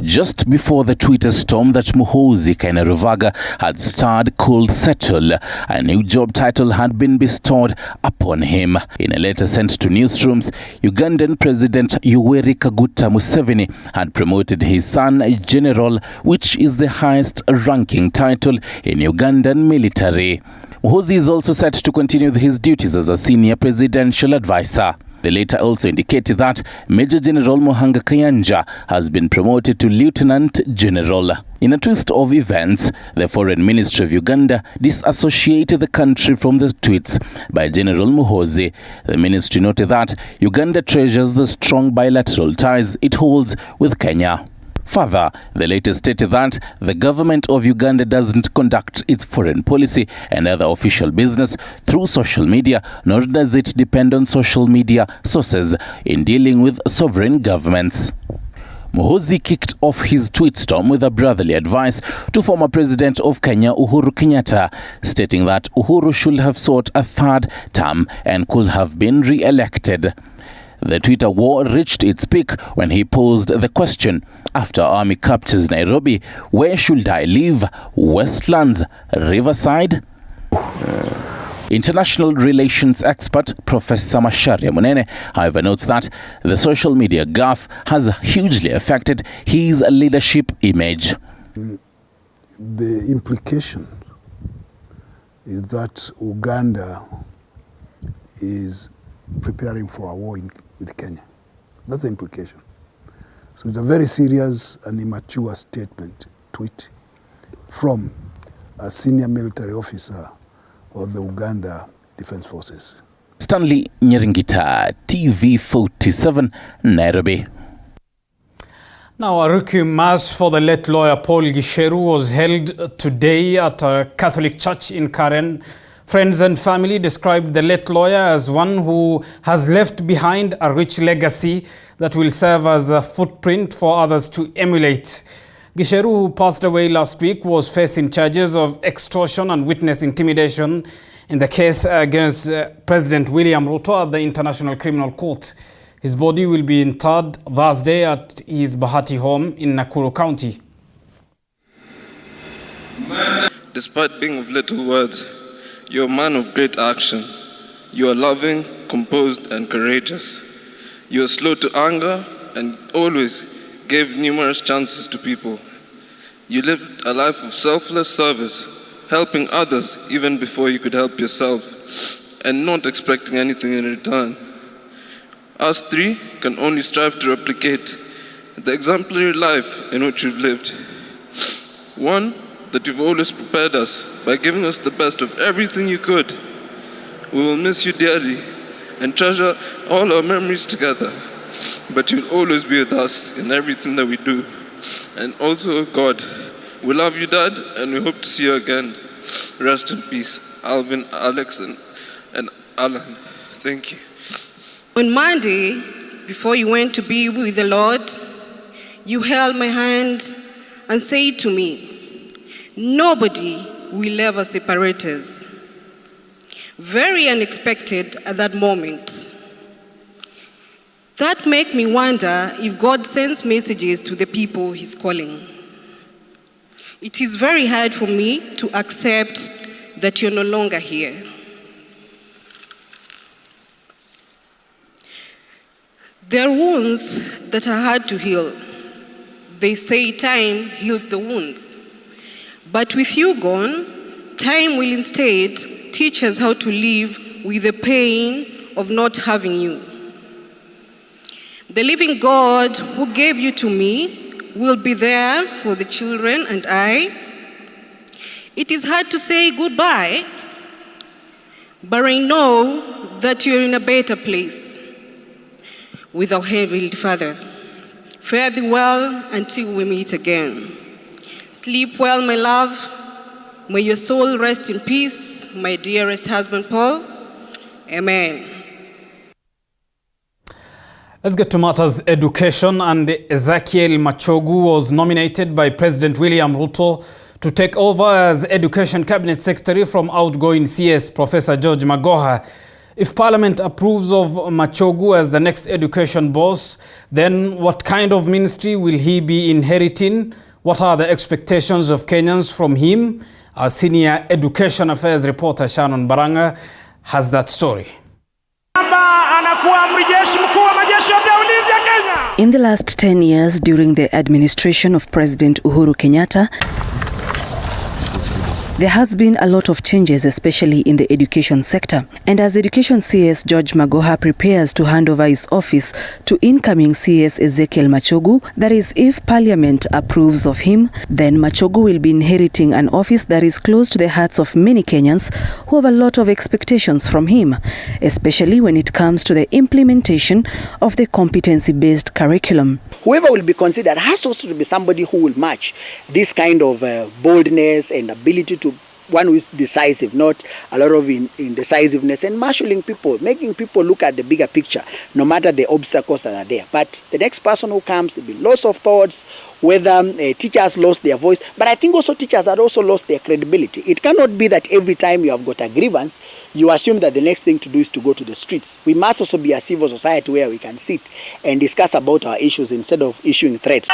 Speaker 6: Just before the Twitter storm that Muhoozi Kainerugabe had starred could settle, a new job title had been bestowed upon him. In a letter sent to newsrooms, Ugandan President Yoweri Kaguta Museveni had promoted his son General, which is the highest ranking title in Ugandan military. Muhoozi is also set to continue his duties as a senior presidential advisor. The letter also indicated that Major General Muhanga Kayanja has been promoted to Lieutenant General. In a twist of events, the Foreign Ministry of Uganda disassociated the country from the tweets by General Muhoozi. The ministry noted that Uganda treasures the strong bilateral ties it holds with Kenya. Further, the latest stated that the government of Uganda doesn't conduct its foreign policy and other official business through social media, nor does it depend on social media sources in dealing with sovereign governments. Muhoozi kicked off his tweet storm with a brotherly advice to former President of Kenya, Uhuru Kenyatta, stating that Uhuru should have sought a third term and could have been re-elected. The Twitter war reached its peak when he posed the question, after army captures Nairobi, where should I live? Westlands, Riverside? International relations expert Professor Macharia Munene, however, notes that the social media gaffe has hugely affected his leadership image.
Speaker 4: The implication is that Uganda is preparing for a war with Kenya. That's the implication. So it's a very serious and immature statement, tweet, from a senior military officer of the Uganda Defense Forces.
Speaker 6: Stanley Nyeringita, TV47, Nairobi.
Speaker 1: Now, a requiem mass for the late lawyer Paul Gucheru was held today at a Catholic church in Karen. Friends and family described the late lawyer as one who has left behind a rich legacy that will serve as a footprint for others to emulate. Gucheru, who passed away last week, was facing charges of extortion and witness intimidation in the case against President William Ruto at the International Criminal Court. His body will be interred Thursday at his Bahati home in Nakuru County.
Speaker 13: Despite being of little words, you're a man of great action. You are loving, composed, and courageous. You are slow to anger and always gave numerous chances to people. You lived a life of selfless service, helping others even before you could help yourself, and not expecting anything in return. Us three can only strive to replicate the exemplary life in which you've lived. One, that you've always prepared us by giving us the best of everything you could. We will miss you dearly and treasure all our memories together. But you'll always be with us in everything that we do. And also, God, we love you, Dad, and we hope to see you again. Rest in peace, Alvin, Alex, and Alan. Thank you.
Speaker 14: On Monday, before you went to be with the Lord, you held my hand and said to me, "Nobody will ever separate us." Very unexpected at that moment. That makes me wonder if God sends messages to the people He's calling. It is very hard for me to accept that you're no longer here. There are wounds that are hard to heal. They say time heals the wounds. But with you gone, time will instead teach us how to live with the pain of not having you. The living God who gave you to me will be there for the children and I. It is hard to say goodbye, but I know that you're in a better place with our Heavenly Father. Fare thee well until we meet again. Sleep well, my love. May your soul rest in peace, my dearest husband Paul. Amen.
Speaker 1: Let's get to matters education, and Ezekiel Machogu was nominated by President William Ruto to take over as Education Cabinet Secretary from outgoing CS Professor George Magoha. If Parliament approves of Machogu as the next education boss, then what kind of ministry will he be inheriting? What are the expectations of Kenyans from him? Our senior education affairs reporter Shannon Baranga has that story.
Speaker 15: In the last 10 years during the administration of President Uhuru Kenyatta, there has been a lot of changes, especially in the education sector. And as Education CS George Magoha prepares to hand over his office to incoming CS Ezekiel Machogu, that is, if Parliament approves of him, then Machogu will be inheriting an office that is close to the hearts of many Kenyans who have a lot of expectations from him, especially when it comes to the implementation of the competency-based curriculum.
Speaker 16: whoever will be considered has also to be somebody who will match this kind of boldness and ability to one who is decisive, not a lot of indecisiveness, and marshalling people, making people look at the bigger picture, no matter the obstacles that are there. But the next person who comes, will be loss of thoughts, whether teachers lost their voice, but I think also teachers had also lost their credibility. It cannot be that every time you have got a grievance, you assume that the next thing to do is to go to the streets. We must also be a civil society where we can sit and discuss about our issues instead of issuing threats.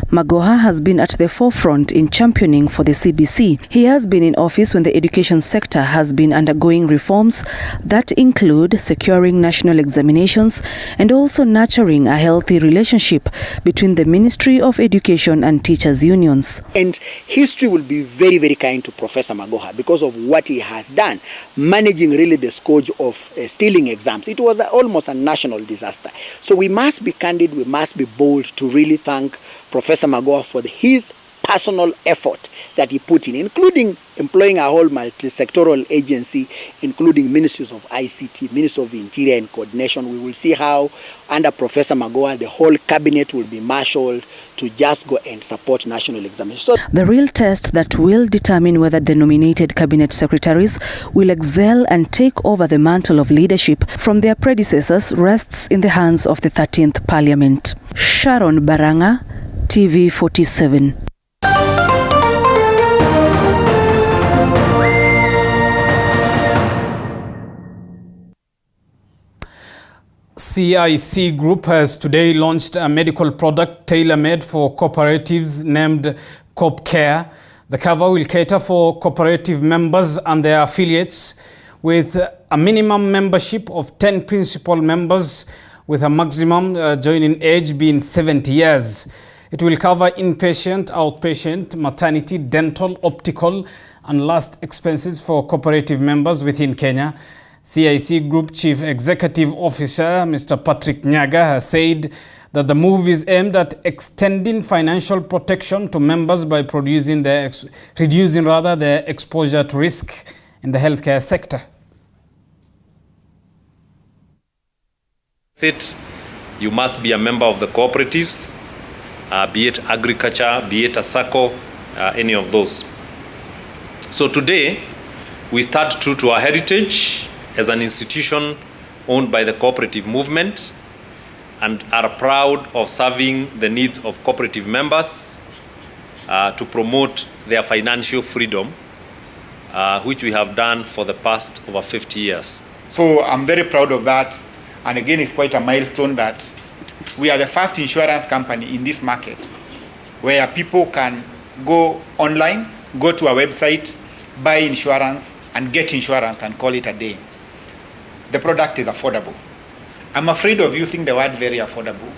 Speaker 15: Magoha has been at the forefront in championing for the CBC. He has been in office when the education sector has been undergoing reforms that include securing national examinations and also nurturing a healthy relationship between the Ministry of Education and teachers' unions.
Speaker 16: And history will be very, very kind to Professor Magoha because of what he has done, managing really the scourge of stealing exams. It was almost a national disaster. So we must be candid, we must be bold to really thank Professor Magoha for his personal effort that he put in, including employing a whole multi-sectoral agency, including ministries of ICT, Ministry of Interior and Coordination. We will see how under Professor Magoha, the whole cabinet will be marshaled to just go and support national examinations.
Speaker 15: The real test that will determine whether the nominated cabinet secretaries will excel and take over the mantle of leadership from their predecessors rests in the hands of the 13th Parliament. Sharon Baranga, TV 47.
Speaker 1: CIC Group has today launched a medical product tailor-made for cooperatives named CoopCare. The cover will cater for cooperative members and their affiliates with a minimum membership of 10 principal members with a maximum joining age being 70 years. It will cover inpatient, outpatient, maternity, dental, optical, and last expenses for cooperative members within Kenya. CIC Group Chief Executive Officer Mr. Patrick Nyaga has said that the move is aimed at extending financial protection to members by reducing their exposure to risk in the healthcare sector.
Speaker 17: You must be a member of the cooperatives, be it agriculture, be it a SACCO, any of those. So today, we start true to our heritage as an institution owned by the cooperative movement and are proud of serving the needs of cooperative members to promote their financial freedom, which we have done for the past over 50 years.
Speaker 18: So I'm very proud of that. And again, it's quite a milestone that we are the first insurance company in this market where people can go online, go to a website, buy insurance, and get insurance and call it a day. The product is affordable. I'm afraid of using the word very affordable,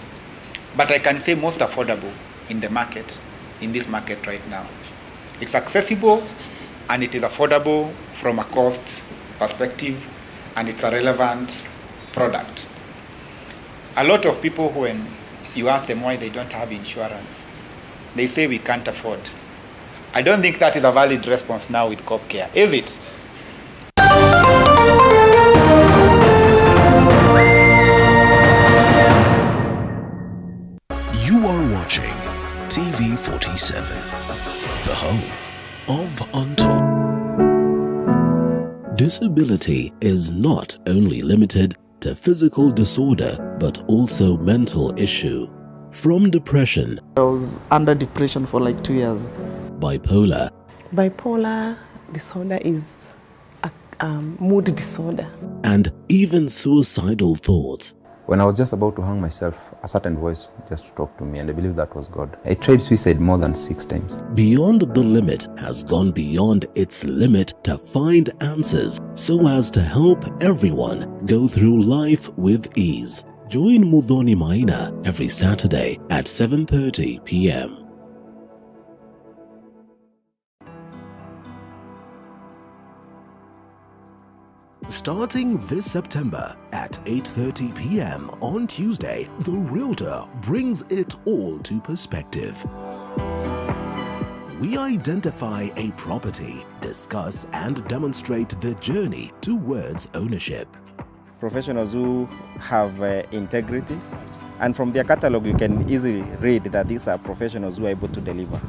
Speaker 18: but I can say most affordable in the market, in this market right now. It's accessible and it is affordable from a cost perspective, and it's a relevant product. A lot of people, when you ask them why they don't have insurance, they say we can't afford. I don't think that is a valid response now with CoopCare, is it?
Speaker 20: You are watching TV 47, the home of Untold. Disability is not only limited to physical disorder, but also mental issue. From depression.
Speaker 26: I was under depression for like 2 years.
Speaker 20: Bipolar.
Speaker 26: Bipolar disorder is a mood disorder.
Speaker 20: And even suicidal thoughts.
Speaker 27: When I was just about to hang myself, a certain voice just talked to me, and I believe that was God. I tried suicide more than 6 times.
Speaker 20: Beyond the Limit has gone beyond its limit to find answers so as to help everyone go through life with ease. Join Muthoni Maina every Saturday at 7:30 p.m. Starting this September at 8:30 p.m. on Tuesday, The Realtor brings it all to perspective. We identify a property, discuss and demonstrate the journey towards ownership.
Speaker 5: professionals who have integrity. And from their catalog, you can easily read that these are professionals who are able to deliver.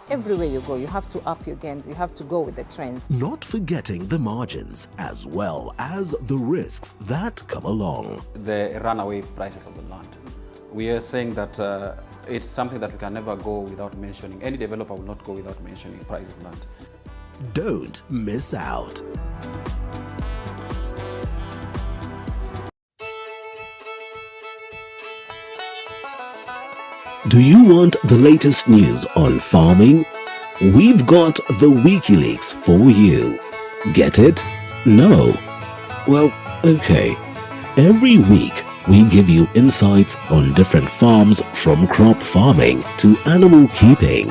Speaker 7: Everywhere you go, you have to up your games. You have to go with the trends.
Speaker 20: Not forgetting the margins as well as the risks that come along.
Speaker 19: The runaway prices of the land. We are saying that it's something that we can never go without mentioning. Any developer will not go without mentioning price of land.
Speaker 20: Don't miss out. Do you want the latest news on farming? We've got the WikiLeaks for you. Get it? No? Well, okay. Every week, we give you insights on different farms, from crop farming to animal keeping.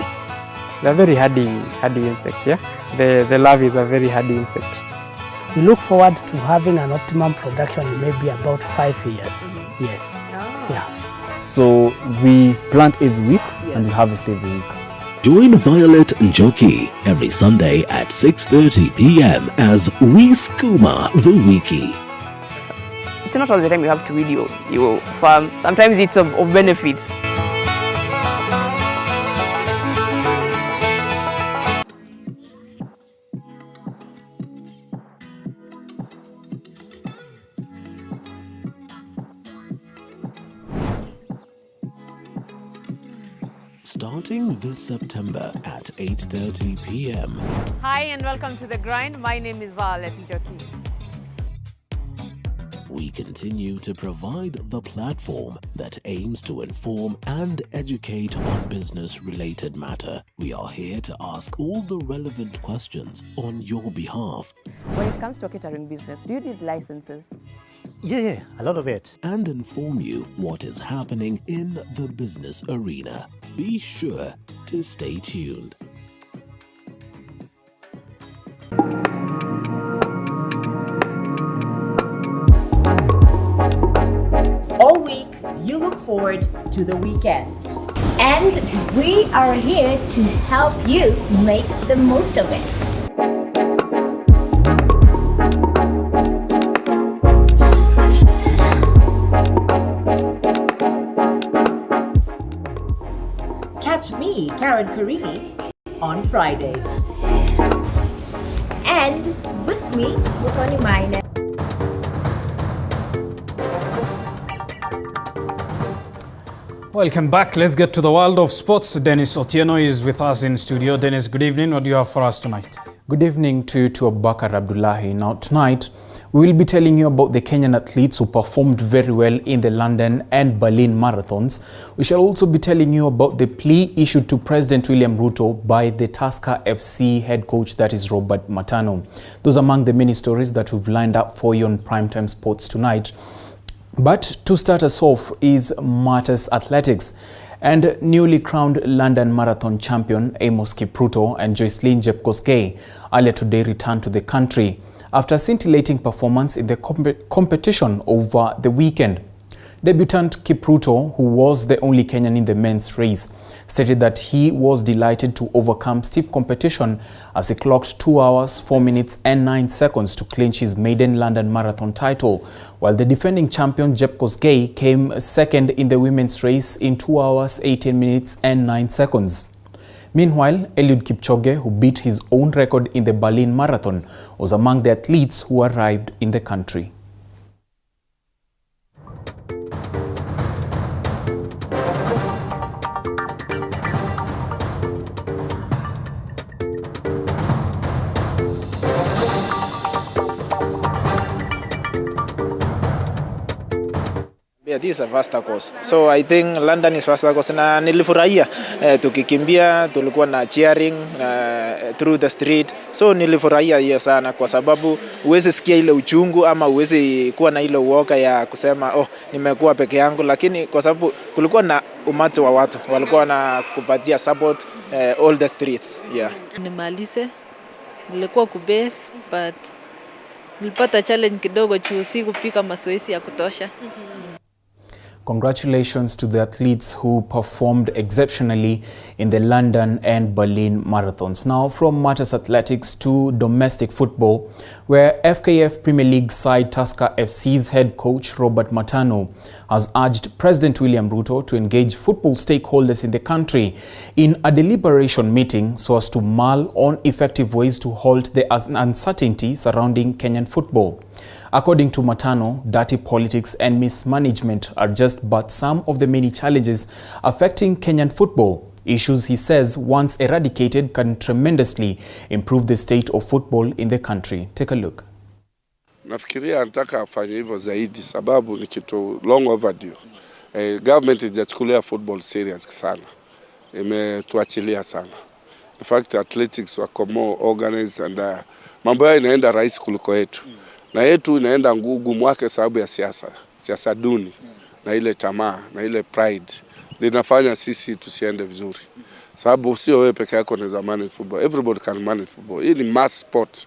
Speaker 31: They're very hardy insects, yeah? The larvae is a very hardy insect.
Speaker 26: We look forward to having an optimum production in maybe about 5 years. Yes. Yeah.
Speaker 21: So we plant every week and we harvest every week.
Speaker 20: Join Violet Njoki every Sunday at 6:30 p.m. as we skooma the wiki.
Speaker 22: It's not all the time you have to read your farm. Sometimes it's of benefit.
Speaker 20: Starting this September at 8:30 p.m.
Speaker 22: Hi and welcome to The Grind. My name is Violet Njoki.
Speaker 20: We continue to provide the platform that aims to inform and educate on business-related matter. We are here to ask all the relevant questions on your behalf.
Speaker 22: When it comes to a catering business, do you need licenses?
Speaker 21: Yeah, a lot of it.
Speaker 20: And inform you what is happening in the business arena. Be sure to stay tuned.
Speaker 23: All week, you look forward to the weekend. And we are here to help you make the most of it. Catch me, Karen Karini, on Fridays. And with me, Muthoni Maina.
Speaker 1: Welcome back. Let's get to the world of sports. Dennis Otieno is with us in studio. Dennis, good evening. What do you have for us tonight?
Speaker 24: Good evening to Abubakar Abdullahi. Now tonight, we will be telling you about the Kenyan athletes who performed very well in the London and Berlin marathons. We shall also be telling you about the plea issued to President William Ruto by the Tusker FC head coach, that is Robert Matano. Those are among the many stories that we've lined up for you on Primetime Sports tonight. But to start us off is Matters Athletics. And newly crowned London Marathon champion Amos Kipruto and Joycelyn Jepkosgei earlier today returned to the country after a scintillating performance in the competition over the weekend. Debutant Kipruto, who was the only Kenyan in the men's race, stated that he was delighted to overcome stiff competition as he clocked 2 hours, 4 minutes and 9 seconds to clinch his maiden London Marathon title, while the defending champion Jepkosgei came second in the women's race in 2 hours, 18 minutes and 9 seconds. Meanwhile, Eliud Kipchoge, who beat his own record in the Berlin Marathon, was among the athletes who arrived in the country.
Speaker 25: Yeah, this is a faster course. So I think London is faster course na nilifurahia tukikimbia, tulikuwa na cheering through the street. So nilifurahia hiyo sana kwa sababu uwezi sikia ile uchungu ama uwezi kuwa na ile uoga ya kusema nimekuwa peke yangu, lakini kwa sababu kulikuwa na umati wa watu walikuwa na kupatia support all the streets. Yeah.
Speaker 28: Nimalize, nilikuwa kubase but nilipata challenge kidogo juu si kupika mazoezi ya kutosha.
Speaker 24: Congratulations to the athletes who performed exceptionally in the London and Berlin marathons. Now from matters athletics to domestic football, where FKF Premier League side Tusker FC's head coach Robert Matano has urged President William Ruto to engage football stakeholders in the country in a deliberation meeting so as to mull on effective ways to halt the uncertainty surrounding Kenyan football. According to Matano, dirty politics and mismanagement are just but some of the many challenges affecting Kenyan football. Issues, he says, once eradicated can tremendously improve the state of football in the country. Take a look.
Speaker 2: Nafikiria anataka afanye hivyo zaidi sababu ni kitu long overdue. Government ijachukulia football serious sana. Imetuachilia sana. In fact, athletics wako more organized and mambo yao inaenda rahisi kuliko yetu. Na yetu inaenda ngumu wake sababu ya siasa duni na ile tamaa na ile pride linafanya sisi tusiende vizuri. Sababu sio wewe peke yako unaweza manage football. Everybody can manage football. Hii ni mass sport.